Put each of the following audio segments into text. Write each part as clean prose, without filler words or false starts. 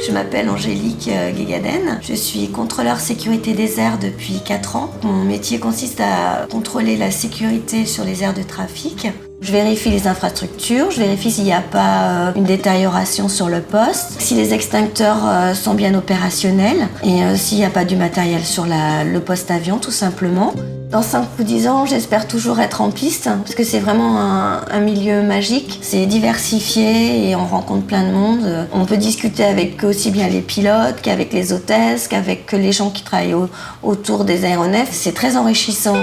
Je m'appelle Angélique Guégaden, je suis contrôleur sécurité des airs depuis 4 ans. Mon métier consiste à contrôler la sécurité sur les aires de trafic. Je vérifie les infrastructures, je vérifie s'il n'y a pas une détérioration sur le poste, si les extincteurs sont bien opérationnels et s'il n'y a pas du matériel sur le poste avion tout simplement. Dans 5 ou 10 ans, j'espère toujours être en piste parce que c'est vraiment un milieu magique. C'est diversifié et on rencontre plein de monde. On peut discuter avec aussi bien les pilotes qu'avec les hôtesses, qu'avec les gens qui travaillent autour des aéronefs. C'est très enrichissant.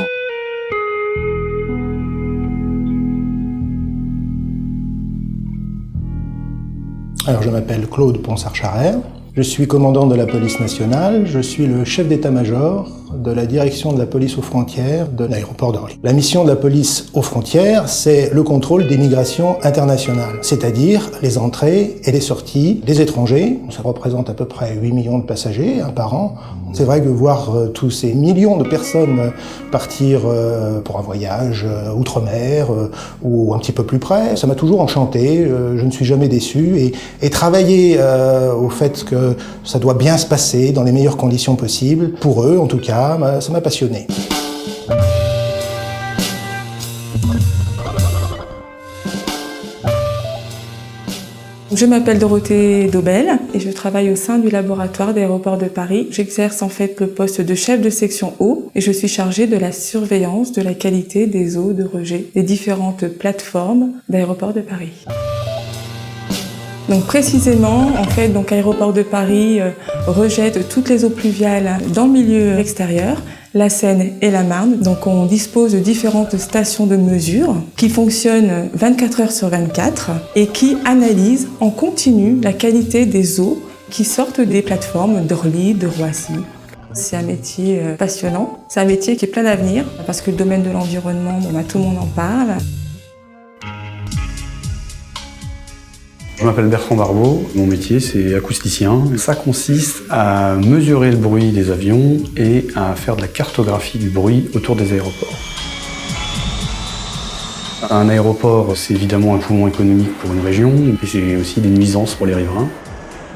Alors, je m'appelle Claude Ponsard-Charret, je suis commandant de la police nationale, je suis le chef d'état-major de la direction de la police aux frontières de l'aéroport d'Orly. La mission de la police aux frontières, c'est le contrôle des migrations internationales, c'est-à-dire les entrées et les sorties des étrangers. Ça représente à peu près 8 millions de passagers par an. C'est vrai que voir tous ces millions de personnes partir pour un voyage outre-mer ou un petit peu plus près, ça m'a toujours enchanté, je ne suis jamais déçu. Et travailler au fait que ça doit bien se passer dans les meilleures conditions possibles, pour eux en tout cas, ça m'a passionné. Je m'appelle Dorothée Daubel et je travaille au sein du laboratoire d'Aéroports de Paris. J'exerce en fait le poste de chef de section eau et je suis chargée de la surveillance de la qualité des eaux de rejet des différentes plateformes d'Aéroports de Paris. Donc précisément, en fait, Aéroports de Paris rejette toutes les eaux pluviales dans le milieu extérieur, la Seine et la Marne. Donc on dispose de différentes stations de mesure qui fonctionnent 24 heures sur 24 et qui analysent en continu la qualité des eaux qui sortent des plateformes d'Orly, de Roissy. C'est un métier passionnant, c'est un métier qui est plein d'avenir parce que le domaine de l'environnement, tout le monde en parle. Je m'appelle Bertrand Barbeau, mon métier c'est acousticien. Ça consiste à mesurer le bruit des avions et à faire de la cartographie du bruit autour des aéroports. Un aéroport, c'est évidemment un poumon économique pour une région, et c'est aussi des nuisances pour les riverains.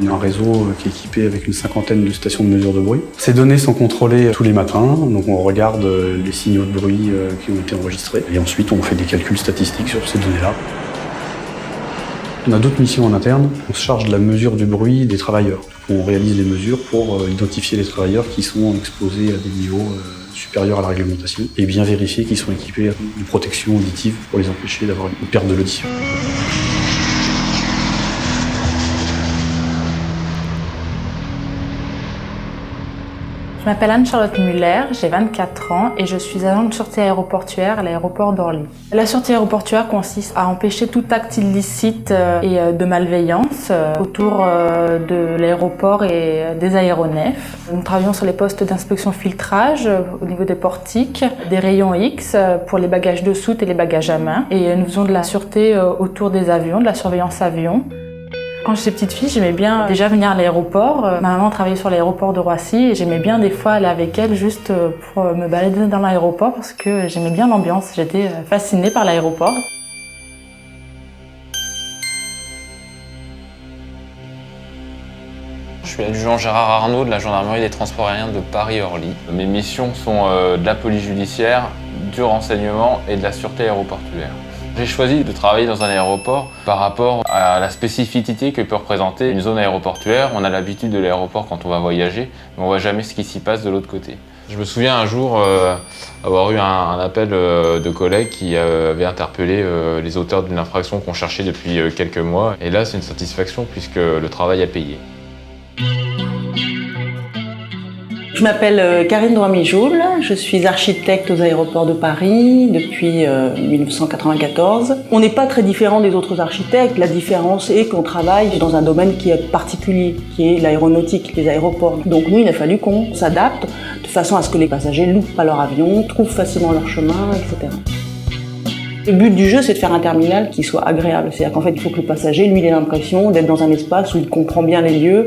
On a un réseau qui est équipé avec une 50aine de stations de mesure de bruit. Ces données sont contrôlées tous les matins, donc on regarde les signaux de bruit qui ont été enregistrés, et ensuite on fait des calculs statistiques sur ces données-là. On a d'autres missions en interne. On se charge de la mesure du bruit des travailleurs. On réalise les mesures pour identifier les travailleurs qui sont exposés à des niveaux supérieurs à la réglementation et bien vérifier qu'ils sont équipés de protection auditive pour les empêcher d'avoir une perte de l'audition. Je m'appelle Anne-Charlotte Muller, j'ai 24 ans et je suis agente de sûreté aéroportuaire à l'aéroport d'Orly. La sûreté aéroportuaire consiste à empêcher tout acte illicite et de malveillance autour de l'aéroport et des aéronefs. Nous travaillons sur les postes d'inspection filtrage au niveau des portiques, des rayons X pour les bagages de soute et les bagages à main. Et nous faisons de la sûreté autour des avions, de la surveillance avion. Quand j'étais petite fille, j'aimais bien déjà venir à l'aéroport. Ma maman travaillait sur l'aéroport de Roissy et j'aimais bien des fois aller avec elle juste pour me balader dans l'aéroport parce que j'aimais bien l'ambiance. J'étais fascinée par l'aéroport. Je suis adjudant Gérard Arnaud de la gendarmerie des transports aériens de Paris-Orly. Mes missions sont de la police judiciaire, du renseignement et de la sûreté aéroportuaire. J'ai choisi de travailler dans un aéroport par rapport à la spécificité que peut représenter une zone aéroportuaire. On a l'habitude de l'aéroport quand on va voyager, mais on ne voit jamais ce qui s'y passe de l'autre côté. Je me souviens un jour avoir eu un appel de collègues qui avaient interpellé les auteurs d'une infraction qu'on cherchait depuis quelques mois. Et là, c'est une satisfaction puisque le travail a payé. Je m'appelle Karine Droit-Mijoul, je suis architecte aux aéroports de Paris depuis 1994. On n'est pas très différent des autres architectes, la différence est qu'on travaille dans un domaine qui est particulier, qui est l'aéronautique, les aéroports. Donc nous, il a fallu qu'on s'adapte de façon à ce que les passagers loupent pas leur avion, trouvent facilement leur chemin, etc. Le but du jeu, c'est de faire un terminal qui soit agréable. C'est-à-dire qu'en fait, il faut que le passager, lui, il ait l'impression d'être dans un espace où il comprend bien les lieux.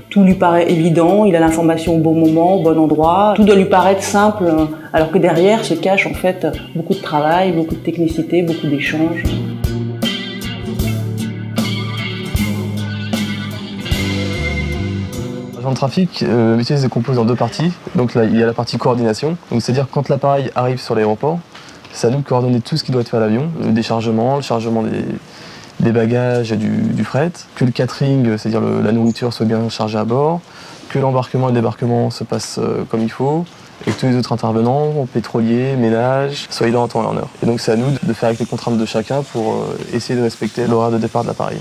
Tout lui paraît évident, il a l'information au bon moment, au bon endroit. Tout doit lui paraître simple, alors que derrière se cache en fait beaucoup de travail, beaucoup de technicité, beaucoup d'échanges. Agent de trafic, le métier se décompose en deux parties. Donc là, il y a la partie coordination. Donc c'est-à-dire quand l'appareil arrive sur l'aéroport, c'est à nous de coordonner tout ce qui doit être fait à l'avion, le déchargement, le chargement des bagages et du fret, que le catering, c'est-à-dire la nourriture, soit bien chargée à bord, que l'embarquement et le débarquement se passent comme il faut, et que tous les autres intervenants, pétroliers, ménages, soient là en temps et en heure. Et donc c'est à nous de faire avec les contraintes de chacun pour essayer de respecter l'horaire de départ de l'appareil.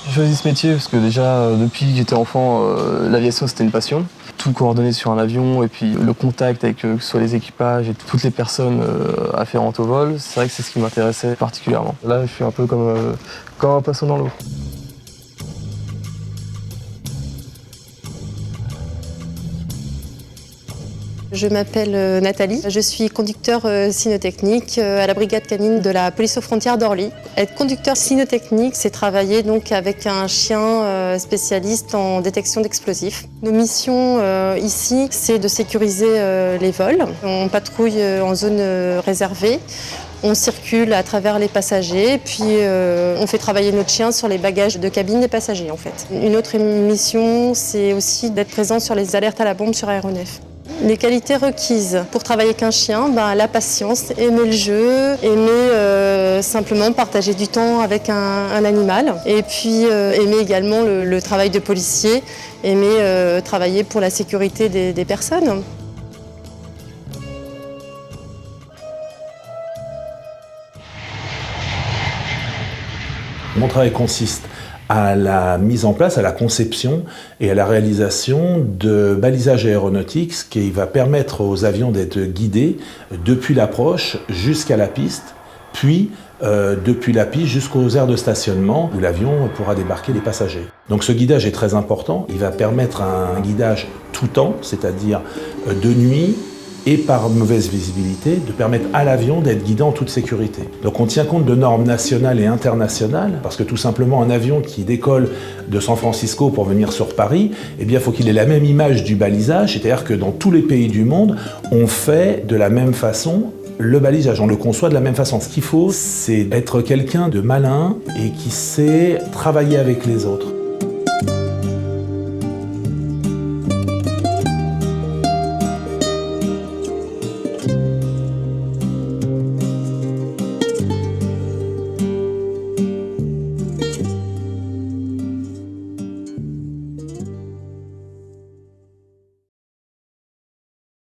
J'ai choisi ce métier parce que déjà, depuis que j'étais enfant, l'aviation c'était une passion. Tout coordonner sur un avion et puis le contact avec que ce soit les équipages et toutes les personnes afférentes au vol, c'est vrai que c'est ce qui m'intéressait particulièrement. Là, je suis un peu comme un poisson dans l'eau. Je m'appelle Nathalie, je suis conducteur cynotechnique à la brigade canine de la police aux frontières d'Orly. Être conducteur cynotechnique, c'est travailler donc avec un chien spécialiste en détection d'explosifs. Nos missions ici, c'est de sécuriser les vols. On patrouille en zone réservée. On circule à travers les passagers, puis on fait travailler notre chien sur les bagages de cabine des passagers en fait. Une autre mission, c'est aussi d'être présent sur les alertes à la bombe sur aéronef. Les qualités requises pour travailler avec un chien, la patience, aimer le jeu, aimer simplement partager du temps avec un animal, et puis aimer également le travail de policier, aimer travailler pour la sécurité des personnes. Mon travail consiste à la mise en place, à la conception et à la réalisation de balisage aéronautique, ce qui va permettre aux avions d'être guidés depuis l'approche jusqu'à la piste, puis depuis la piste jusqu'aux aires de stationnement où l'avion pourra débarquer les passagers. Donc ce guidage est très important, il va permettre un guidage tout temps, c'est-à-dire de nuit, et par mauvaise visibilité, de permettre à l'avion d'être guidé en toute sécurité. Donc on tient compte de normes nationales et internationales, parce que tout simplement un avion qui décolle de San Francisco pour venir sur Paris, eh bien il faut qu'il ait la même image du balisage, c'est-à-dire que dans tous les pays du monde, on fait de la même façon le balisage, on le conçoit de la même façon. Ce qu'il faut, c'est être quelqu'un de malin et qui sait travailler avec les autres.